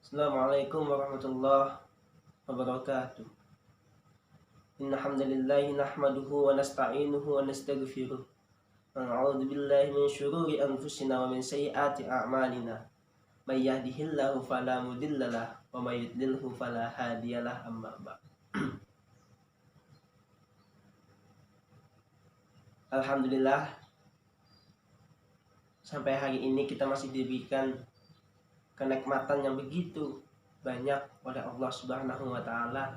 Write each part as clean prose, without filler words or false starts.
Assalamualaikum warahmatullahi wabarakatuh. Inna hamdalillahi nahmaduhu wa nasta'inuhu wa nastaghfiruh. Wa na'udzu billahi min syururi anfusina wa min sayyiati a'malina. May yahdihillahu fala mudhillalah wa may yudlilhu fala hadiyalah, amma ba'd. Alhamdulillah, sampai hari ini kita masih diberikan kenikmatan yang begitu banyak oleh Allah Subhanahu wa taala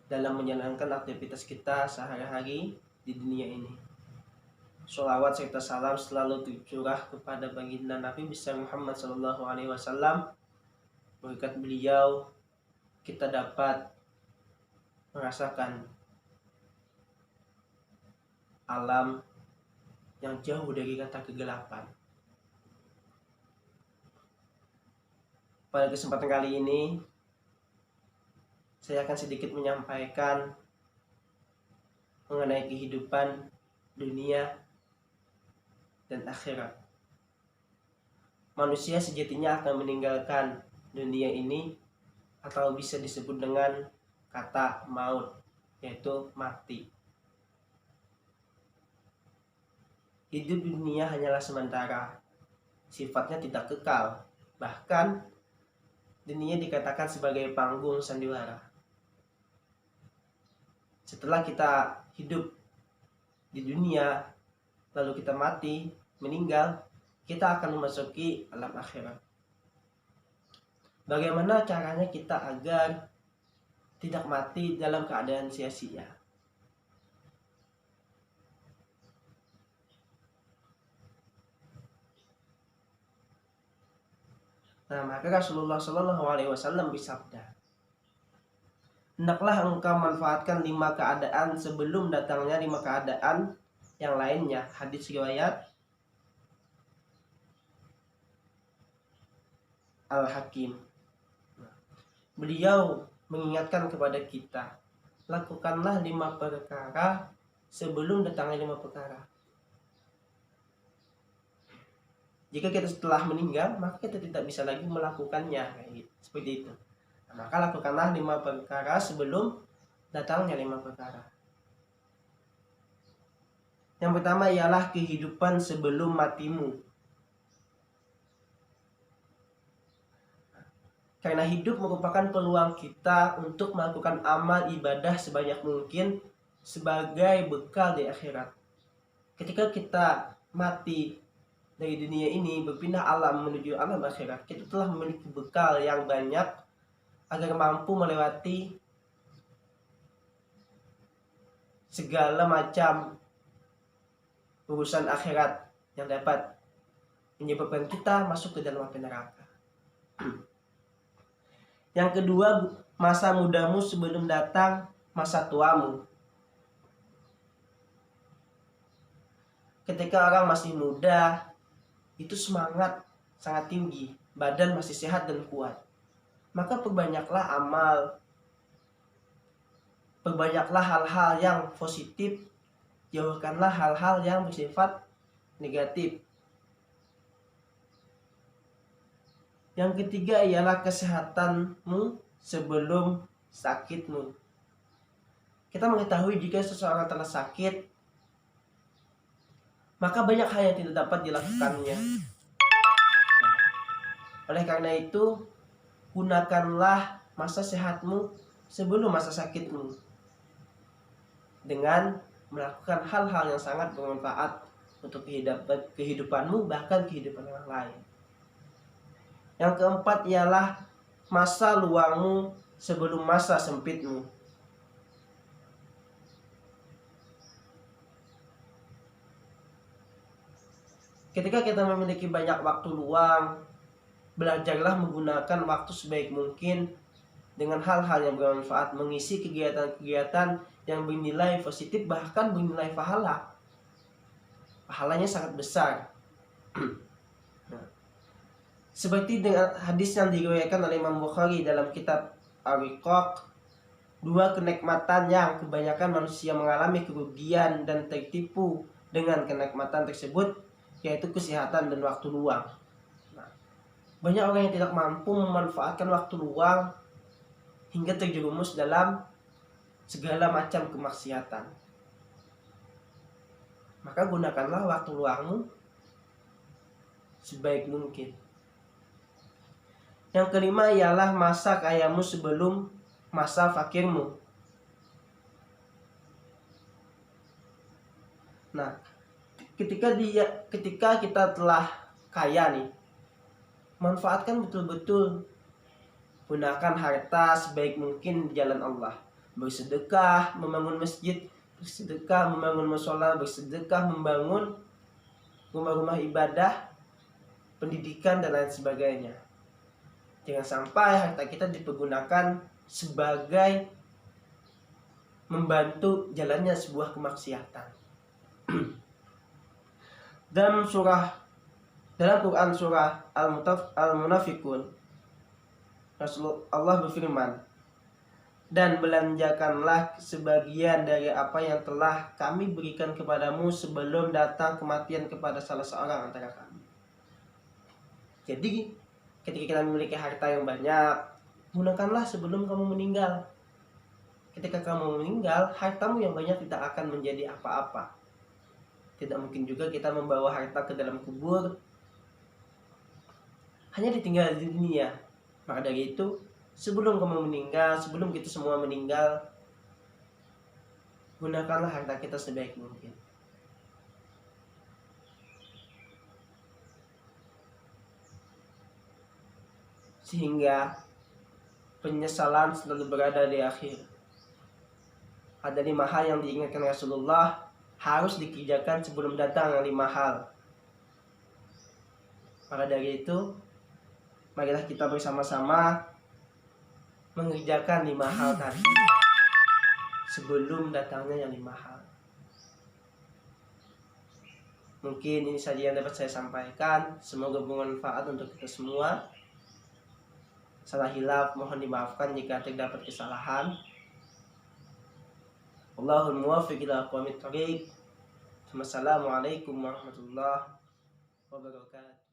dalam menjalankan aktivitas kita sehari-hari di dunia ini. Sholawat serta salam selalu tercurah kepada baginda Nabi besar Muhammad sallallahu alaihi wasallam. Berkat beliau kita dapat merasakan alam yang jauh dari kata kegelapan. Pada kesempatan kali ini, saya akan sedikit menyampaikan mengenai kehidupan dunia dan akhirat. Manusia sejatinya akan meninggalkan dunia ini atau bisa disebut dengan kata maut, yaitu mati. Hidup di dunia hanyalah sementara, sifatnya tidak kekal. Bahkan dunia dikatakan sebagai panggung sandiwara. Setelah kita hidup di dunia, lalu kita mati, meninggal, kita akan memasuki alam akhirat. Bagaimana caranya kita agar tidak mati dalam keadaan sia-sia? Nah, maka Rasulullah Shallallahu Alaihi Wasallam bersabda, hendaklah engkau manfaatkan 5 keadaan sebelum datangnya 5 keadaan yang lainnya. Hadis riwayat Al-Hakim. Beliau mengingatkan kepada kita, lakukanlah 5 perkara sebelum datangnya 5 perkara. Jika kita setelah meninggal, maka kita tidak bisa lagi melakukannya, seperti itu. Nah, maka lakukanlah 5 perkara sebelum datangnya 5 perkara. Yang pertama ialah kehidupan sebelum matimu. Karena hidup merupakan peluang kita untuk melakukan amal ibadah sebanyak mungkin sebagai bekal di akhirat. Ketika kita mati dari dunia ini berpindah alam menuju alam akhirat, kita telah memiliki bekal yang banyak agar mampu melewati segala macam urusan akhirat yang dapat menyebabkan kita masuk ke dalam api neraka. Yang kedua, masa mudamu sebelum datang masa tuamu. Ketika orang masih muda, itu semangat sangat tinggi, badan masih sehat dan kuat, maka perbanyaklah amal, perbanyaklah hal-hal yang positif, jauhkanlah hal-hal yang bersifat negatif. Yang ketiga ialah kesehatanmu sebelum sakitmu. Kita mengetahui jika seseorang telah sakit, maka banyak hal yang tidak dapat dilakukannya. Oleh karena itu, gunakanlah masa sehatmu sebelum masa sakitmu dengan melakukan hal-hal yang sangat bermanfaat untuk kehidupanmu, bahkan kehidupan orang lain. Yang keempat ialah masa luangmu sebelum masa sempitmu. Ketika kita memiliki banyak waktu luang, belajarlah menggunakan waktu sebaik mungkin dengan hal-hal yang bermanfaat, mengisi kegiatan-kegiatan yang bernilai positif, bahkan bernilai pahala. Pahalanya sangat besar. Seperti dengan hadis yang diriwayatkan oleh Imam Bukhari dalam kitab Ar-Riqaq, 2 kenikmatan yang kebanyakan manusia mengalami kerugian dan tertipu dengan kenikmatan tersebut, yaitu kesehatan dan waktu luang. Nah, Banyak orang yang tidak mampu memanfaatkan waktu luang hingga terjerumus dalam segala macam kemaksiatan. Maka gunakanlah waktu luangmu sebaik mungkin. Yang kelima ialah masa kayamu sebelum masa fakirmu. Nah, ketika kita telah kaya nih, manfaatkan betul-betul, gunakan harta sebaik mungkin di jalan Allah. Bersedekah, membangun masjid, bersedekah, membangun musola, bersedekah, membangun rumah-rumah ibadah, pendidikan, dan lain sebagainya. Jangan sampai harta kita dipergunakan sebagai membantu jalannya sebuah kemaksiatan. Dalam Quran surah Al-Munafikun, Allah berfirman, dan belanjakanlah sebagian dari apa yang telah kami berikan kepadamu sebelum datang kematian kepada salah seorang antara kami. Jadi ketika kita memiliki harta yang banyak, gunakanlah sebelum kamu meninggal. Ketika kamu meninggal, hartamu yang banyak tidak akan menjadi apa-apa. Tidak mungkin juga kita membawa harta ke dalam kubur, hanya ditinggal di dunia. Maka dari itu, sebelum kamu meninggal, sebelum kita semua meninggal, gunakanlah harta kita sebaik mungkin. Sehingga penyesalan selalu berada di akhir. Ada 5 hal yang diingatkan Rasulullah harus dikerjakan sebelum datang 5 hal. Maka dari itu, marilah kita bersama-sama mengerjakan 5 hal tadi sebelum datangnya yang 5 hal. Mungkin ini saja yang dapat saya sampaikan. Semoga bermanfaat untuk kita semua. Salah hilaf mohon dimaafkan jika terdapat kesalahan. Allahul muwaffiq ila aqwamit thoriq. Wassalamualaikum warahmatullahi wabarakatuh.